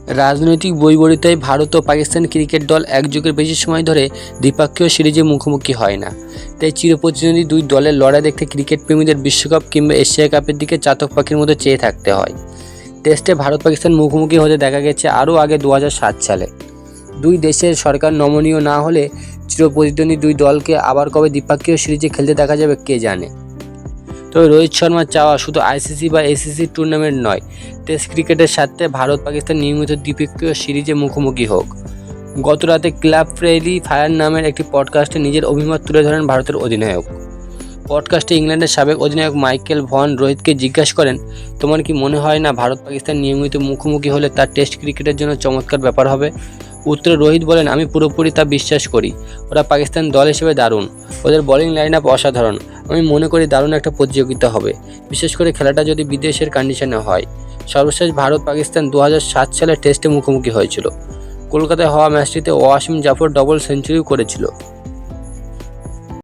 রাজনৈতিক বৈপরীত্যায় ভারত ও পাকিস্তান ক্রিকেট দল এক যুগের বেশি সময় ধরে দ্বিপক্ষীয় সিরিজে মুখোমুখি হয় না। তাই চিরপ্রতিদ্বন্দ্বী দুই দলের লড়াই দেখতে ক্রিকেট প্রেমীদের বিশ্বকাপ কিংবা এশিয়া কাপের দিকে চাতক পাখির মতো চেয়ে থাকতে হয়। টেস্টে ভারত পাকিস্তান মুখোমুখি হতে দেখা গেছে আরও আগে 2007 সালে। দুই দেশের সরকার নমনীয় না হলে চিরপ্রতিদ্বন্দ্বী দুই দলকে আবার কবে দ্বিপক্ষীয় সিরিজে খেলতে দেখা যাবে কে জানে। তবে রোহিত শর্মার চাওয়া শুধু আইসিসি বা এসিসি টুর্নামেন্ট নয়, টেস্ট ক্রিকেটের সাথে ভারত পাকিস্তান নিয়মিত দ্বিপক্ষীয় সিরিজে মুখোমুখি হোক। গত রাতে ক্লাব ফ্রেন্ডলি ফায়ার নামের একটি পডকাস্টে নিজের অভিমত তুলে ধরেন ভারতের অধিনায়ক। পডকাস্টে ইংল্যান্ডের সাবেক অধিনায়ক মাইকেল ভন রোহিতকে জিজ্ঞাসা করেন, তোমার কি মনে হয় না ভারত পাকিস্তান নিয়মিত মুখোমুখি হলে তা টেস্ট ক্রিকেটের জন্য চমৎকার ব্যাপার হবে? উত্তরে রোহিত বলেন, আমি পুরোপুরি তা বিশ্বাস করি। ওরা পাকিস্তান দল হিসেবে দারুণ, ওদের বোলিং লাইন আপ অসাধারণ। আমি মনে করি দারুণ একটা প্রতিযোগিতা হবে, বিশেষ করে খেলাটা যদি বিদেশের কন্ডিশনে হয়। সর্বশেষ ভারত পাকিস্তান 2007 সালে টেস্টে মুখোমুখি হয়েছিল। কলকাতায় হওয়া ম্যাচটিতে ওয়াসিম জাফর ডবল সেঞ্চুরিও করেছিল।